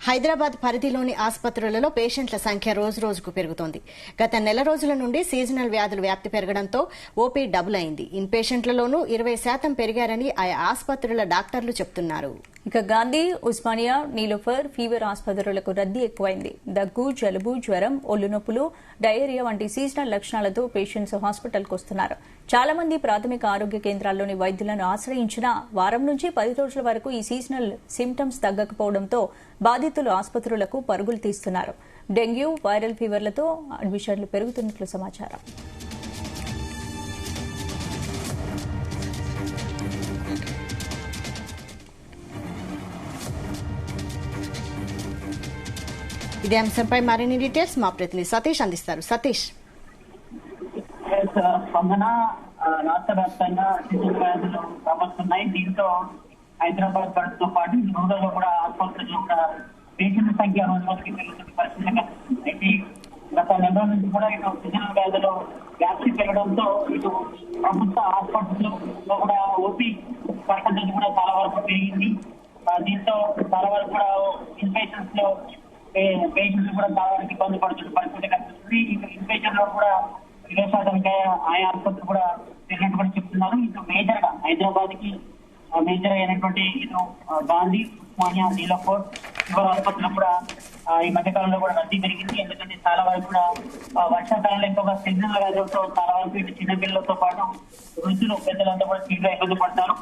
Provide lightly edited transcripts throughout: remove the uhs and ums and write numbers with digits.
హైదరాబాద్ పరిధిలోని ఆసుపత్రులలో పేషెంట్ల సంఖ్య రోజురోజుకు పెరుగుతోంది. గత నెల రోజుల నుండి సీజనల్ వ్యాధుల వ్యాప్తి పెరగడంతో ఓపీ డబుల్ అయింది. ఇన్ పేషెంట్లలోనూ 20% పెరిగారని ఆయా ఆసుపత్రుల డాక్టర్లు చెబుతున్నారు. ఇక గాంధీ, ఉస్మానియా, నీలోఫర్, ఫీవర్ ఆసుపత్రులకు రద్దీ ఎక్కువైంది. దగ్గు, జలుబు, జ్వరం, ఒళ్ళు నొప్పులు, డయేరియా వంటి సీజనల్ లక్షణాలతో పేషెంట్స్ హాస్పిటల్కు వస్తున్నారు. చాలా మంది ప్రాథమిక ఆరోగ్య కేంద్రాల్లోని వైద్యులను ఆశ్రయించినా వారం నుంచి 10 రోజుల వరకు ఈ సీజనల్ సింప్టమ్స్ తగ్గకపోవడంతో బాధితులు ఆసుపత్రులకు పరుగులు తీస్తున్నారు. డెంగ్యూ, వైరల్ ఫీవర్లతో అడ్మిషన్లు పెరుగుతున్నట్లు సమాచారం. ఇదే అంశంపై మరిన్ని డీటెయిల్స్ మా ప్రతినిధి సతీష్ అందిస్తారు. సతీష్, స్పందన రాష్ట్ర వ్యాప్తంగా సీజనల్ వ్యాధులు రాబోతున్నాయి. దీంతో హైదరాబాద్ పరిధితో పాటు రూరల్లో కూడా ఆసుపత్రుల్లో కూడా పేషెంట్ల సంఖ్య రోజు రోజుకి పెరుగుతున్న పరిస్థితి. అయితే గత నెల రోజుల నుంచి కూడా ఇటు సీజనల్ వ్యాధులు వ్యాప్తి పెరగడంతో ఇటు ప్రభుత్వ ఆసుపత్రుల్లో కూడా ఓపీ పర్సెంటేజ్ కూడా చాలా వరకు పెరిగింది. దీంతో చాలా వరకు కూడా ఇన్ పేషెంట్స్ లో పేషెంట్లు కూడా చాలా వరకు ఇబ్బంది పడుతున్న పరిస్థితి కనిపిస్తుంది. ఇన్ పేషెంట్ లో కూడా 20% ఆయా ఆసుపత్రులు కూడా పెరిగినట్టు కూడా చెప్తున్నారు. ఇటు మేజర్ గా హైదరాబాద్ కి మేజర్ అయినటువంటి ఇటు గాంధీ, ఉస్మానియా, నీలోఫర్, ఫీవర్ ఆసుపత్రులు కూడా ఈ మధ్య కాలంలో కూడా రద్దీ పెరిగింది. ఎందుకంటే చాలా వరకు కూడా వర్షాకాలంలో ఎక్కువగా సీజనల్ వ్యాధులతో చాలా వరకు ఇటు చిన్న పిల్లలతో పాటు వృద్ధులు, పెద్దలంతా కూడా తీవ్ర ఇబ్బంది పడతారు.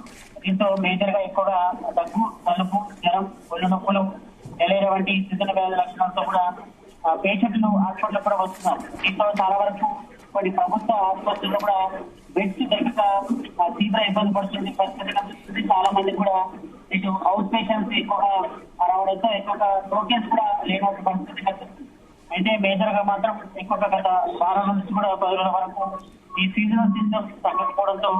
దీంతో మేజర్ గా ఎక్కువగా దగ్గు, జలుబు, జ్వరం, ఒళ్ళు నొప్పులు, డయేరియా వంటి సీజనల్ వ్యాధుల లక్షణాలతో కూడా పేషెంట్లు హాస్పిటల్ కూడా వస్తున్నారు. దీంతో చాలా వరకు కొన్ని ప్రభుత్వ ఆసుపత్రుల్లో కూడా బెడ్స్ దగ్గర తీవ్ర ఇబ్బంది పడుతుంది పరిస్థితి కనిపిస్తుంది. చాలా మంది కూడా ఇటు అవుట్ పేషెంట్స్ ఎక్కువగా రావడంతో ఎక్కువగా టోకెన్స్ కూడా లేనటువంటి పరిస్థితి కనిపిస్తుంది. అయితే మేజర్ గా మాత్రం ఎక్కువగా గత వారం నుంచి కూడా 10 రోజుల వరకు ఈ సీజనల్ సింప్టమ్స్ తగ్గకపోవడంతో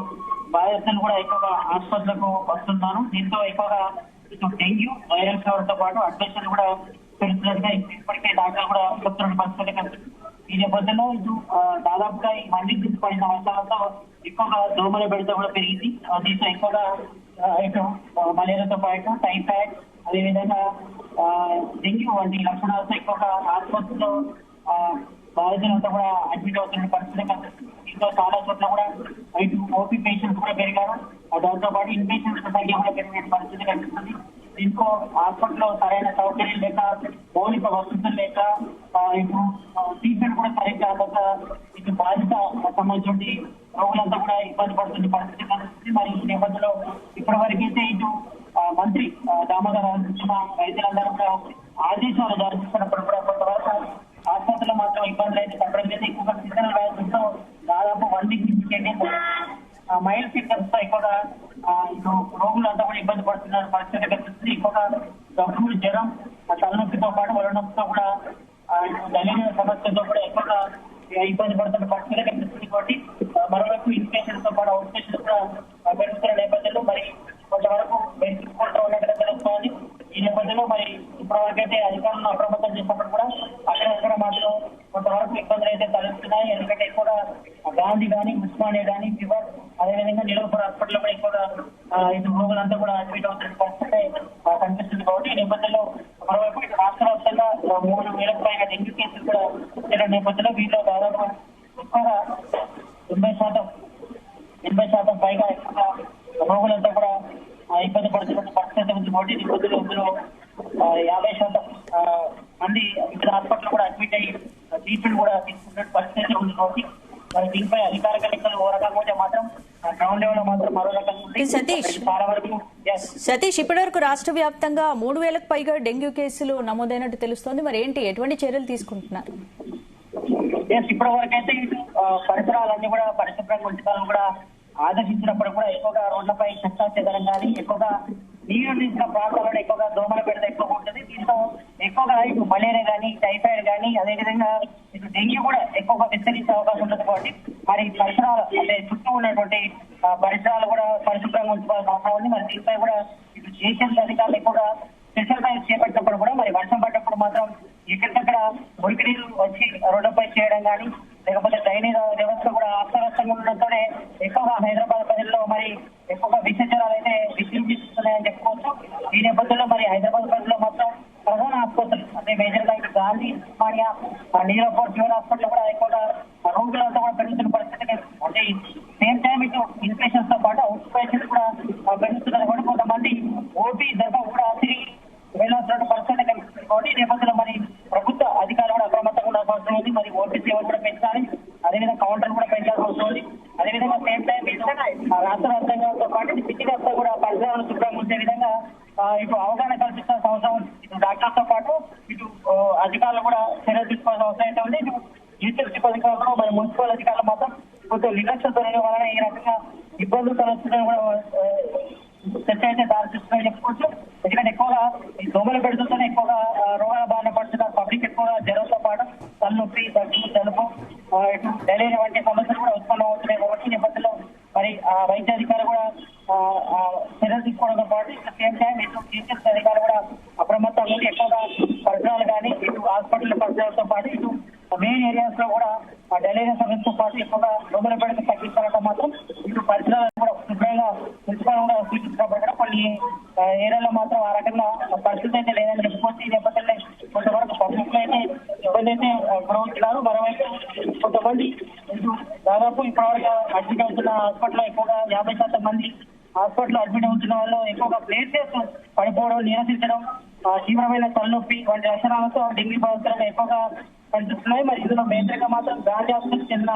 బాధితులు కూడా ఎక్కువగా ఆసుపత్రులకు వస్తున్నారు. దీంతో ఎక్కువగా ఇటు డెంగ్యూ, వైరల్ ఫీవర్ తో పాటు అడ్మిషన్ కూడా పెరుగుతున్నట్టుగా ఇప్పటికే డాక్టర్లు కూడా చెప్తున్న పరిస్థితి కనిపిస్తుంది. ఈ నేపథ్యంలో ఇటు దాదాపుగా ఈ 1 నుంచి 10 సంవత్సరాలతో ఎక్కువగా దోమల బెడత కూడా పెరిగింది. దీంతో ఎక్కువగా ఇటు మలేరియాతో పాటు టైఫాయిడ్, అదేవిధంగా డెంగ్యూ వంటి లక్షణాలతో ఎక్కువగా ఆసుపత్రిలో బాధితులంతా కూడా అడ్మిట్ అవుతున్న పరిస్థితి కనిపిస్తుంది. దీంతో చాలా చోట్ల కూడా ఇటు ఓపీ పేషెంట్స్ కూడా పెరిగారు. దాంతో పాటు ఇన్ పేషెంట్స్ సంఖ్య కూడా పెరిగిన పరిస్థితి కనిపిస్తుంది. దీంతో హాస్పిటల్లో సరైన సౌకర్యం లేక, మౌలిక వసతులు లేక, ఇటు ట్రీట్మెంట్ కూడా సరిగ్గా అందక ఇటు బాధిత సంబంధించి రోగులంతా కూడా ఇబ్బంది పడుతున్న పరిస్థితి కనిపిస్తుంది. మరి ఈ నేపథ్యంలో ఇప్పటి వరకైతే ఇటు మంత్రి దామోదర్ వైద్యులందరూ కూడా ఆదేశాలు జారీ చేస్తున్నప్పుడు కూడా కొంతవరకు ఆసుపత్రిలో మాత్రం ఇబ్బందులు అయితే తప్పడం. ఎక్కువగా సీజనల్ వ్యాధులతో దాదాపు 1 వీక్ నుంచి మైల్డ్ సింప్టమ్స్ తో ఎక్కువగా ఇటు రోగులంతా కూడా ఇబ్బంది పడుతున్న పరిస్థితి కనిపిస్తుంది. ఎక్కువగా దగ్గు, జ్వరం, తలనొప్పితో పాటు ఒళ్ళు నొప్పితో కూడా డయేరియా సమస్యతో కూడా ఎక్కువగా ఇబ్బంది పడుతున్న పరిస్థితి కనిపిస్తుంది. కాబట్టి మరోవైపు ఇన్ పేషెంట్స్ తో పాటు అవుట్ పేషెంట్స్ కూడా పెరుగుతున్న నేపథ్యంలో మరి కొంతవరకు బెనిఫిట్ ఉన్నట్టుగా తెలుస్తోంది. ఈ నేపథ్యంలో మరి ఇప్పటివరకు అయితే అధికారులను అప్రమత్తం చేసినప్పుడు కూడా అక్కడ మాత్రం కొంతవరకు ఇబ్బందులు అయితే తలెత్తున్నాయి. ఎందుకంటే ఎక్కువగా గాంధీ కానీ, ఉస్మానియా కానీ, ఫీవర్, అదేవిధంగా నీలోఫర్ హాస్పిటల్ కూడా ఎక్కువగా ఇటు రోగులంతా కూడా అడ్మిట్ అవుతున్న పరిస్థితి కనిపిస్తుంది. కాబట్టి ఈ నేపథ్యంలో మరోవైపు ఇటు రాష్ట్ర వ్యాప్తంగా 3,000కు పైగా డెంగ్యూ కేసులు కూడా వచ్చిన నేపథ్యంలో వీటిలో దాదాపు ఎక్కువగా 80% పైగా ఎక్కువగా రోగులంతా కూడా ఇబ్బంది పడుతున్న పరిస్థితి ఉంది. కాబట్టి ఈ ఇందులో 50% మంది ఇతర హాస్పిటల్ కూడా అడ్మిట్ అయ్యి ట్రీట్మెంట్ కూడా తీసుకున్న పరిస్థితి ఉంది. కాబట్టి మరి దీనిపై అధికారిక లెక్కలు ఓ రకంగా ఉంటే మాత్రం గ్రౌండ్ లెవెల్ లో మాత్రం మరో రకంగా చాలా వరకు. సతీష్, ఇప్పటివరకు రాష్ట్ర వ్యాప్తంగా 3,000కు పైగా డెంగ్యూ కేసులు నమోదైనట్టు తెలుస్తోంది. మరి ఏంటి, ఎటువంటి చర్యలు తీసుకుంటున్నారు? ఇప్పటి వరకు అయితే ఇటు పరిసరాలన్నీ కూడా పరిశుభ్రంగా ఉంచుకోవాలని కూడా ఆదేశించినప్పుడు కూడా ఎక్కువగా రోడ్లపై చెత్త చెదరం కానీ, ఎక్కువగా నీరు నించిన ప్రాంతాల్లో ఎక్కువగా దోమల బెడత ఎక్కువగా ఉంటుంది. దీంతో ఎక్కువగా ఇటు మలేరియా కానీ, టైఫాయిడ్ కానీ, అదేవిధంగా ఇటు డెంగ్యూ కూడా ఎక్కువగా విస్తరించే అవకాశం ఉంటుంది. కాబట్టి మరి పరిసరాలు అంటే చుట్టూ ఉన్నటువంటి పరిసరాలు కూడా పరిశుభ్రంగా ఉంచుకోవాల్సిన అవసరం ఉంది. మరి దీనిపై కూడా ఇటు జిహెచ్ఎంసీ అధికారులు ఎక్కువగా స్పెషల్ డ్రైవ్ చేపట్టినప్పుడు కూడా మరి వర్షం పడ్డప్పుడు మాత్రం ఎక్కడికక్కడ మురికి నీరు వచ్చి రోడ్లపై చేయడం కానీ, లేకపోతే డ్రైనేజ్ వ్యవస్థ కూడా అస్తవ్యస్తంగా ఉండడంతోనే ఎక్కువగా హైదరాబాద్ ప్రజల్లో మరి ఎక్కువగా విష జ్వరాలు అయితే విజృంభిస్తున్నాయని చెప్పుకోవచ్చు. ఈ నేపథ్యంలో మరి హైదరాబాద్ ప్రజల్లో మొత్తం ప్రధాన ఆసుపత్రులు అంటే మేజర్ గా ఇటు గాంధీ, ఉస్మానియా, నీలోఫర్ ఫీవర్ హాస్పిటల్ కూడా ఎక్కువగా రోగులంతా కూడా పెరుగుతున్న పరిస్థితి అంటే సేమ్ టైం ఇటు ఇన్పేషెంట్స్ తో పాటు అవుట్ పేషెంట్స్ కూడా పెరుగుతున్నారు కూడా కొంతమంది ఓపీ దర్భ కూడా తిరిగి వెళ్ళాల్సిన పరిస్థితి కనిపిస్తుంది కాబట్టి ఈ నేపథ్యంలో మరి ప్రభుత్వ అధికారులు కూడా అప్రమత్తంగా ఉండాల్సిన అవసరం ఉంది. మరి ఓపీ సేవలు కూడా పెంచాలి, అదేవిధంగా కౌంటర్ కూడా పెంచాల్సిన అవసరం ఉంది. అదేవిధంగా సేమ్ టైం రాష్ట్ర వ్యాప్తంగా పాటు సిటీ వ్యాప్తంగా కూడా పరిసరాలను శుభ్రంగా ఉంచే విధంగా ఇటు అవగాహన కల్పించాల్సిన అవసరం ఉంది. ఇటు డాక్టర్స్ తో పాటు ఇటు అధికారులు కూడా చర్యలు తీసుకోవాల్సిన అవసరం అయితే ఉంది. ఇటు యూనివర్సిటీ అధికారులు మరి మున్సిపల్ అధికారులు మాత్రం కొంచెం నిర్లక్ష్యం ధోరణి వలన ఈ రకంగా ఇబ్బందులు తలెత్తడం కూడా చర్చ అయితే దారితీస్తుందని చెప్పుకోవచ్చు. ఎందుకంటే ఎక్కువగా ఈ దోమల పెడుతుంటేనే ఎక్కువగా రోగాల బారిన పడుతున్నారు పబ్లిక్. ఎక్కువగా జ్వరంతో పాటు తలనొప్పి, దగ్గు, జలుబు, ఇటు డెలివరీ వంటి సమస్యలు కూడా ఉత్పన్నం అవుతున్నాయి కాబట్టి నేపథ్యంలో మరి వైద్యాధికారులు కూడా చర్యలు తీసుకోవడంతో పాటు ఇటు సేమ్ టైం ఇటు టీచర్స్ అధికారులు కూడా అప్రమత్తంగా ఉండి ఎక్కువగా పరిసరాలు కానీ ఇటు హాస్పిటల్ పరిసరాలతో పాటు ఇటు మెయిన్ ఏరియాస్ లో కూడా డెలివరీ సమస్యతో పాటు ఎక్కువగా దోమల పెడత తగ్గించాలంటే మాత్రం ఇటు పరిసరాలు కూడా శుభ్రంగా ప్రిన్సిపల్ కూడా సూచించినప్పుడు కూడా కొన్ని ఏరియాలో మాత్రం ఆ రకంగా పరిస్థితి అయితే లేదని చెప్పుకోవచ్చు. ఈ నేపథ్యంలో కొంతవరకు పబ్లిక్ అయితే ఇబ్బంది అయితే గురవుతున్నారు. మరోవైపు కొంతమంది దాదాపు ఇప్పటివరకు అడ్మిట్ అవుతున్న హాస్పిటల్లో ఎక్కువగా 50% మంది హాస్పిటల్లో అడ్మిట్ అవుతున్న వాళ్ళు ఎక్కువగా ప్లేసెస్ పడిపోవడం, నిరసించడం, తీవ్రమైన తలనొప్పి వంటి లక్షణాలతో డెంగ్యూ బాధితులు ఎక్కువగా కనిపిస్తున్నాయి. మరి ఇందులో మేజర్గా మాత్రం గాంధీ హాస్పిటల్కి చెందిన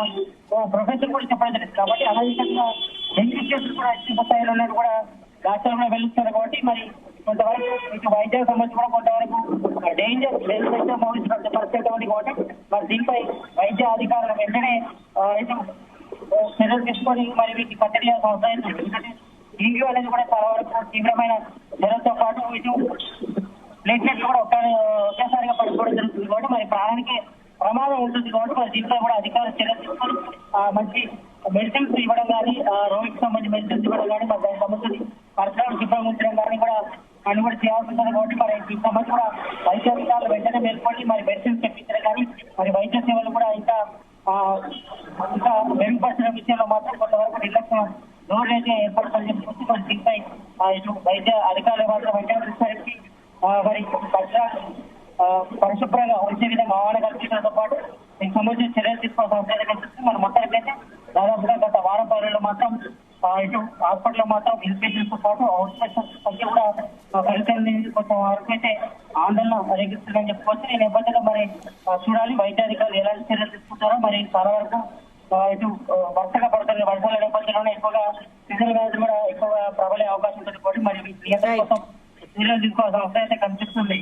ప్రొఫెసర్ కూడా చెప్పడం జరిగింది. కాబట్టి అనధికంగా డెంగ్యూ కేసులు కూడా ఎక్కువ స్థాయిలో ఉన్నట్టు కూడా డాక్టర్లు కూడా వెళ్తున్నారు. కాబట్టి మరి కొంతవరకు ఇటు వైద్య సమస్య కూడా కొంతవరకు డేంజర్ మోహించిన పరిస్థితి ఉంది. కాబట్టి మరి దీనిపై వైద్య అధికారులు వెంటనే ఇటు చర్యలు తీసుకొని మరి వీటికి కట్టడి చేయాల్సిన అవసరం ఉంది. ఎందుకంటే డెంగ్యూ అనేది కూడా చాలా వరకు తీవ్రమైన జ్వరంతో పాటు ఇటు ప్లేట్లెట్లు కూడా ఒకేసారిగా పడిపోవడం జరుగుతుంది. కాబట్టి మరి ప్రాణానికి ప్రమాదం ఉంటుంది. కాబట్టి మరి దీంట్లో కూడా అధికారులు చర్యలు తీసుకొని మంచి మెడిసిన్స్ ఇవ్వడం కానీ, రోగికి సంబంధించి మెడిసిన్స్ ఇవ్వడం కానీ, మరి దానికి సంబంధించి పరిసరాలు శుభ్రంగా ఉంచడం కానీ కూడా అన్ని కూడా చేయాల్సి ఉంటుంది. కాబట్టి మరి దీనికి సంబంధించి కూడా వైద్య అధికారులు వెంటనే మేల్కొని మరి మెడిసిన్స్ తెప్పించడం కానీ, మరి వైద్య సేవలు కూడా ఇంకా మెరుగుపరచడం విషయంలో మాత్రం కొంతవరకు నిర్లక్ష్యం ధోరణి అయితే ఏర్పడుతుందని చెప్పి మరి దీనిపై ఇటు వైద్య అధికారులు మాత్రం వెంటనే విస్తరించి మరి పరిసరాలు పరిశుభ్రంగా ఉంచే విధంగా అవగాహన కల్పించడంతో పాటు దీనికి సంబంధించిన చర్యలు తీసుకోవాల్సిన అవసరం కనిపిస్తుంది. మన మొత్తానికైతే దాదాపుగా గత వారం పనుల్లో మాత్రం ఇటు హాస్పిటల్లో మాత్రం ఇన్పేషెంట్స్ తో పాటు అవుట్ పేషెంట్స్ సంఖ్య కూడా పరిస్థితి కొంచెం వరకు అయితే ఆందోళన కలిగిస్తుందని చెప్పుకోవచ్చు. ఈ నేపథ్యంలో మరి చూడాలి వైద్యాధికారులు ఎలాంటి చర్యలు తీసుకుంటారో. మరి చాలా వరకు ఇటు వర్షగా పడుతున్న వర్షాల నేపథ్యంలోనే ఎక్కువగా సీజన్ వ్యాధులు కూడా ఎక్కువగా ప్రబలే అవకాశం ఉంటుంది. కాబట్టి మరి నియంత్రణ కోసం చర్యలు తీసుకోవాల్సిన అవసరం అయితే కనిపిస్తుంది.